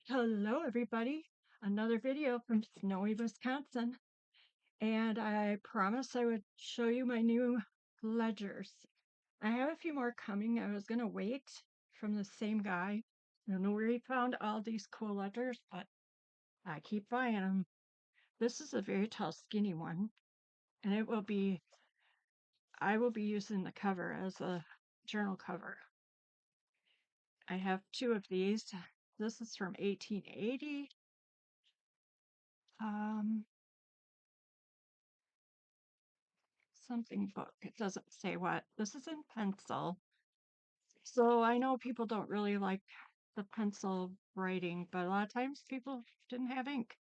Hello, everybody. Another video from snowy Wisconsin. And I promised I would show you my new ledgers. I have a few more coming. I was going to wait from the same guy. I don't know where he found all these cool ledgers, but I keep buying them. This is a very tall, skinny one. And I will be using the cover as a journal cover. I have two of these. This is from 1880. Um, Something book. It doesn't say what. This is in pencil. So I know people don't really like the pencil writing, but a lot of times people didn't have ink.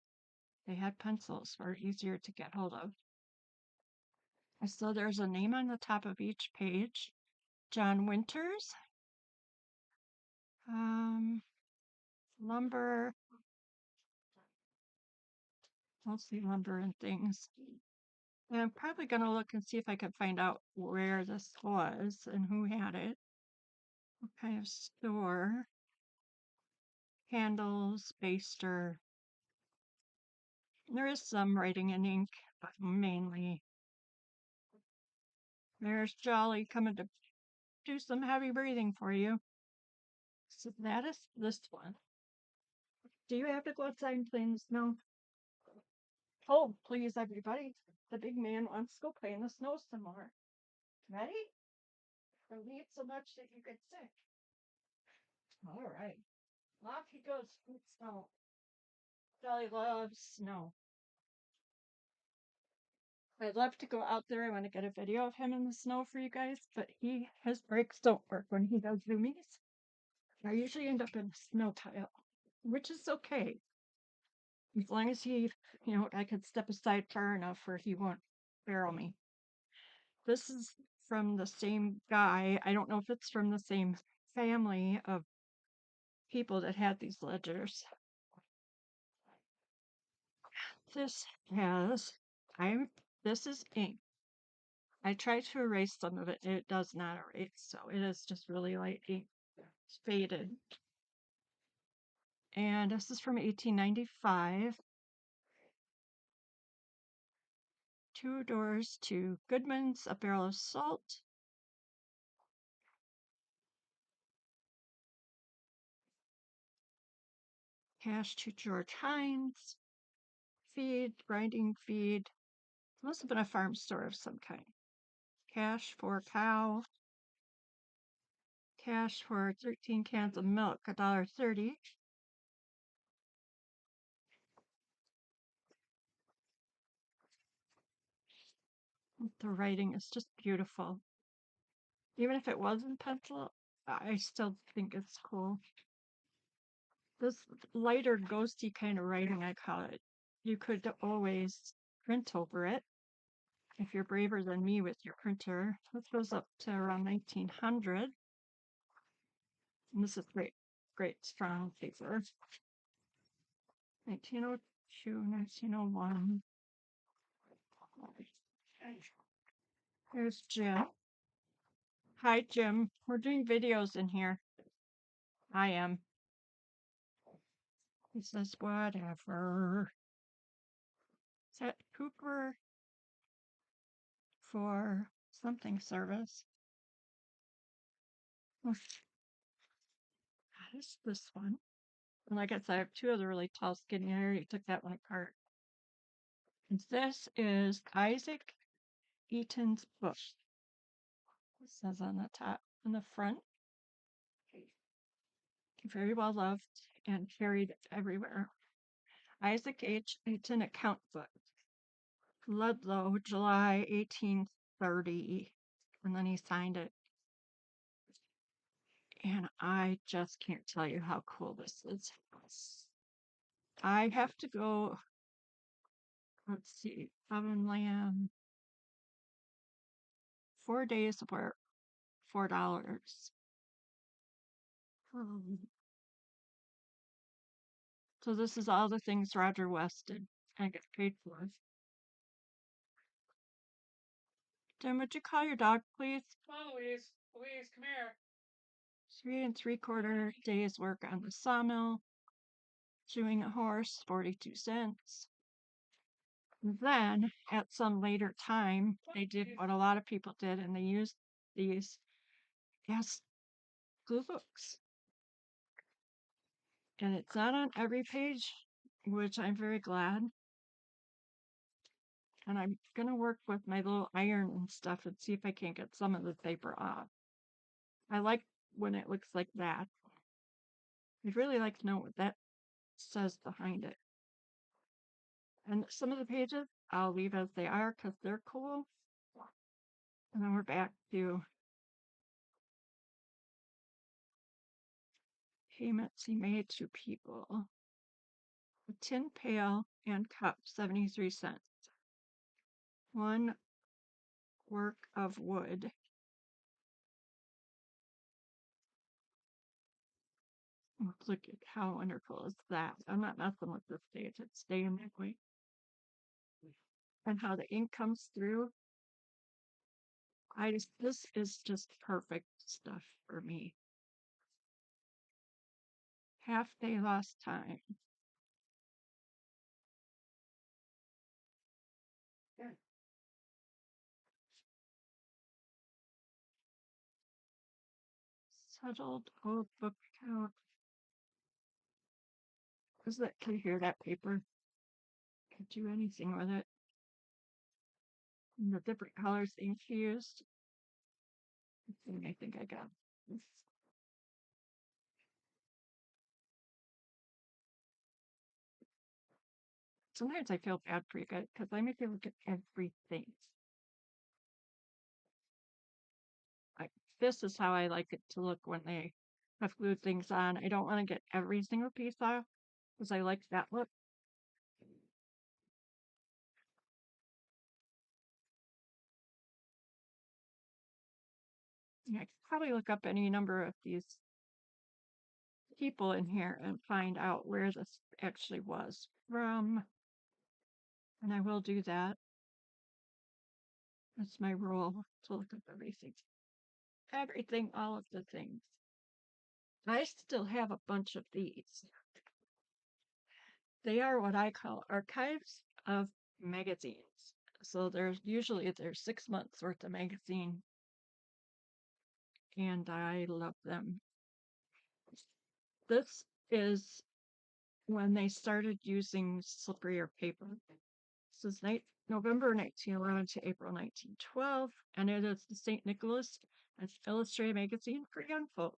They had pencils, were easier to get hold of. So there's a name on the top of each page. John Winters, um, lumber, mostly lumber and things. And I'm probably going to look and see if I can find out where this was and who had it. What kind of store. Handles, baster. There is some writing in ink, but mainly there's Jolly coming to do some heavy breathing for you. So that is this one. Do you have to go outside and play in the snow? Oh, please, everybody. The big man wants to go play in the snow some more. Ready? Don't eat so much that you get sick. All right. Off he goes in the snow. Jolly loves snow. I'd love to go out there. I want to get a video of him in the snow for you guys, but his brakes don't work when he does zoomies. I usually end up in a snow pile, which is okay. As long as I could step aside far enough where he won't barrel me. This is from the same guy. I don't know if it's from the same family of people that had these ledgers. This has, this is ink. I tried to erase some of it. It does not erase, so it is just really light ink. It's faded. And this is from 1895. Two doors to Goodman's, a barrel of salt. Cash to George Hines. Feed, grinding feed. It must have been a farm store of some kind. Cash for cow. Cash for 13 cans of milk, $1.30. The writing is just beautiful. Even if it was in pencil, I still think it's cool. This lighter, ghosty kind of writing, I call it. You could always print over it if you're braver than me with your printer. This goes up to around 1900. And this is great, great strong paper. 1902, 1901. Here's Jim. Hi, Jim. We're doing videos in here. I am. He says, whatever. Is that Cooper for something service? What is this one? And like I said, I have two other really tall, skinny. I already took that one apart. And this is Isaac Eaton's book. It says on the top and the front. Very well loved and carried everywhere. Isaac H. Eaton account book. Ludlow, July 1830. And then he signed it. And I just can't tell you how cool this is. I have to go, let's see, Oven Lamb, 4 days work, $4. So this is all the things Roger West did and get paid for. Tim, would you call your dog, please? Come on, Louise. Louise, come here. 3 3/4 days work on the sawmill. Chewing a Horse, 42 cents. Then, at some later time, they did what a lot of people did, and they used these as glue books. And it's not on every page, which I'm very glad. And I'm going to work with my little iron and stuff and see if I can't get some of the paper off. I like when it looks like that. I'd really like to know what that says behind it. And some of the pages I'll leave as they are because they're cool. And then we're back to payments he made to people. A tin pail and cup, 73 cents. One work of wood. Look at how wonderful is that. I'm not messing with this page. It's staying that way. And how the ink comes through. This is just perfect stuff for me. Half day lost time. Settled old book count. Is that, can you hear that paper? Can't do anything with it. And the different colors ink used. I think I got this. Sometimes I feel bad for you guys because I make you look at everything. Like this is how I like it to look when they have glued things on. I don't want to get every single piece off because I like that look. I could probably look up any number of these people in here and find out where this actually was from. And I will do that. That's my rule to look up everything. Everything, all of the things. I still have a bunch of these. They are what I call archives of magazines. So there's 6 months worth of magazine, and I love them. This is when they started using slipperier paper. This is November 1911 to April 1912, and it is the St. Nicholas Illustrated Magazine for young folk.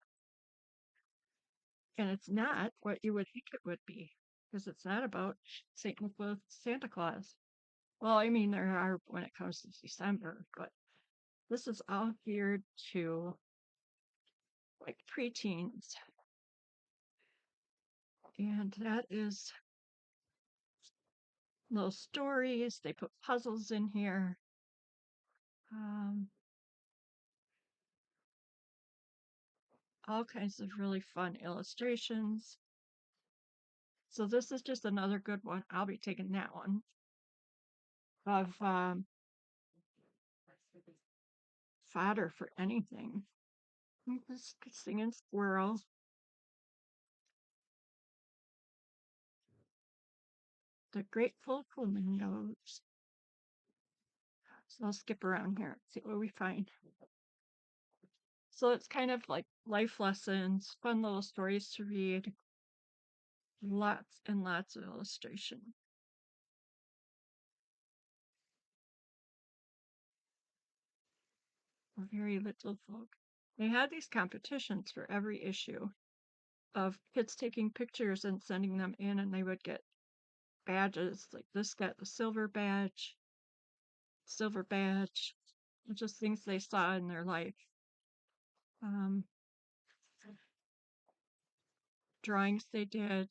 And it's not what you would think it would be, because it's not about St. Nicholas, Santa Claus. Well, I mean, there are when it comes to December, but this is all geared to like preteens. And that is little stories. They put puzzles in here. All kinds of really fun illustrations. So this is just another good one. I'll be taking that one of fodder for anything. This singing squirrel. The grateful flamingos. So I'll skip around here and see what we find. So it's kind of like life lessons, fun little stories to read. Lots and lots of illustration. Very little folk. They had these competitions for every issue of kids taking pictures and sending them in, and they would get badges. Like this got the silver badge, just things they saw in their life. Drawings they did.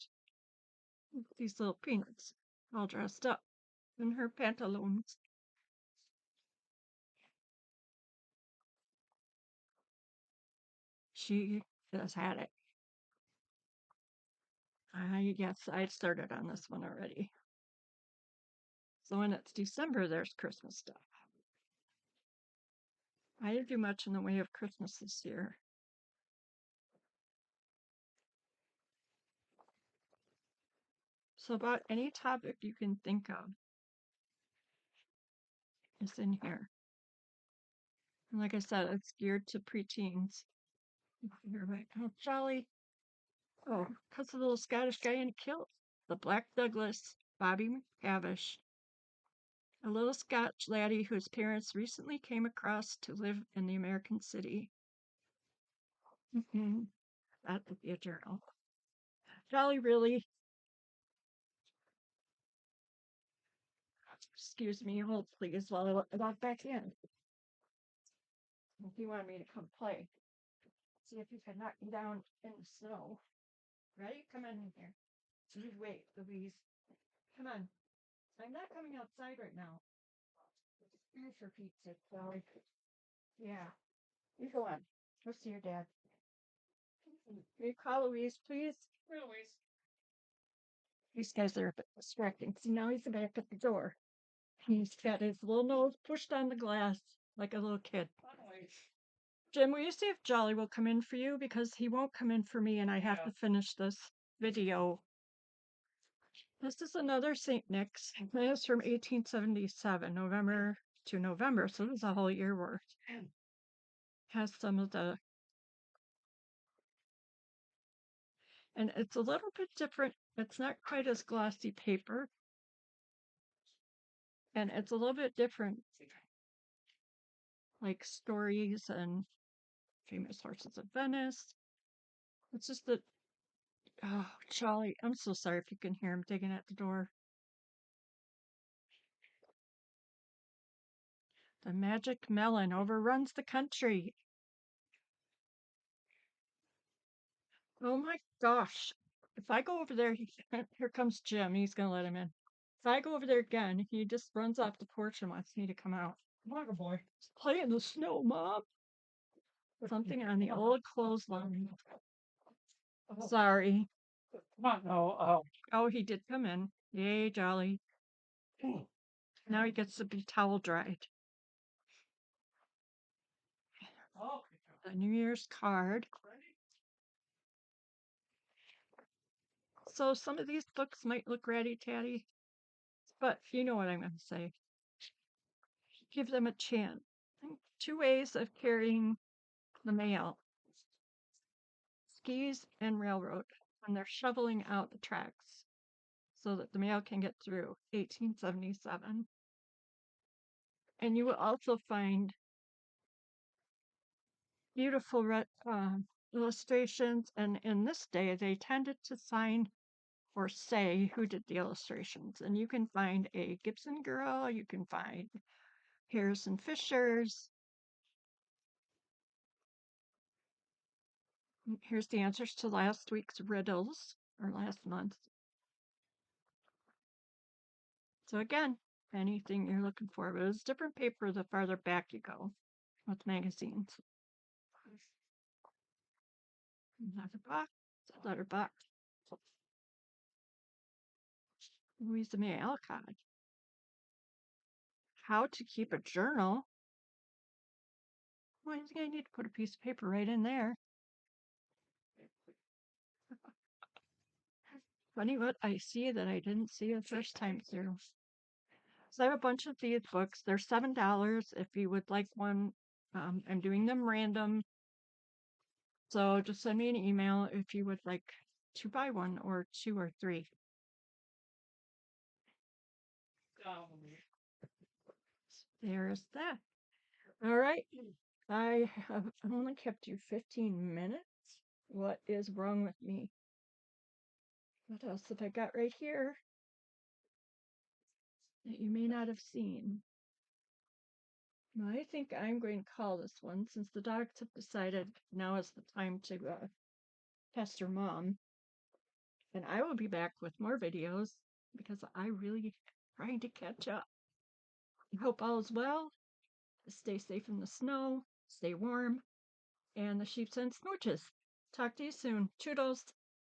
These little peanuts all dressed up in her pantaloons. She just had it. Yes, I started on this one already. So when it's December, there's Christmas stuff. I didn't do much in the way of Christmas this year. So about any topic you can think of is in here. And like I said, it's geared to preteens. You're right. Oh, Jolly. Oh, because the little Scottish guy in a kilt. The Black Douglas, Bobby McTavish. A little Scotch laddie whose parents recently came across to live in the American city. That would be a journal. Jolly really. Excuse me, hold please while I walk back in. If you want me to come play. See if you can knock me down in the snow. Ready? Come in here. Wait, Louise. Come on. I'm not coming outside right now. For Pete's sake, Sally. Yeah. You go on. Go see your dad. Will you call Louise, please? Louise. These guys are a bit distracting. See, now he's back at the door. He's got his little nose pushed on the glass like a little kid. Jim, will you see if Jolly will come in for you? Because he won't come in for me and I have to finish this video. This is another St. Nick's. It's from 1877, November to November. So this is a whole year worth. Has some of the... And it's a little bit different. It's not quite as glossy paper. And it's a little bit different. Like stories and famous horses of Venice. It's just that... Oh, Jolly, I'm so sorry if you can hear him digging at the door. The magic melon overruns the country. Oh my gosh. If I go over there, here comes Jim. He's going to let him in. If I go over there again, he just runs off the porch and wants me to come out. Come on, good boy. Play in the snow, Mom. Something on the old clothesline. Sorry. Come on, no. Oh, he did come in. Yay, Jolly. Now he gets to be towel dried. The New Year's card. So some of these books might look ratty-tatty, but you know what I'm going to say. Give them a chance. 2 ways of carrying the mail. Skis and railroad when they're shoveling out the tracks so that the mail can get through. 1877. And you will also find beautiful illustrations. And in this day, they tended to sign or say who did the illustrations. And you can find a Gibson girl, you can find Harrison Fisher's. Here's the answers to last week's riddles, or last month. So again, anything you're looking for, but it's different paper the farther back you go with magazines. Letterbox. Louisa May Alcott. How to keep a journal. Well, I need to put a piece of paper right in there. Funny what I see that I didn't see the first time through. So I have a bunch of these books. They're $7 if you would like one. I'm doing them random. So just send me an email if you would like to buy one or 2 or 3. There's that. All right. I have only kept you 15 minutes. What is wrong with me? What else have I got right here that you may not have seen? I think I'm going to call this one since the dogs have decided now is the time to test your mom. And I will be back with more videos because I really trying to catch up. I hope all is well. Stay safe in the snow, stay warm, and the sheeps and smooches. Talk to you soon. Toodles.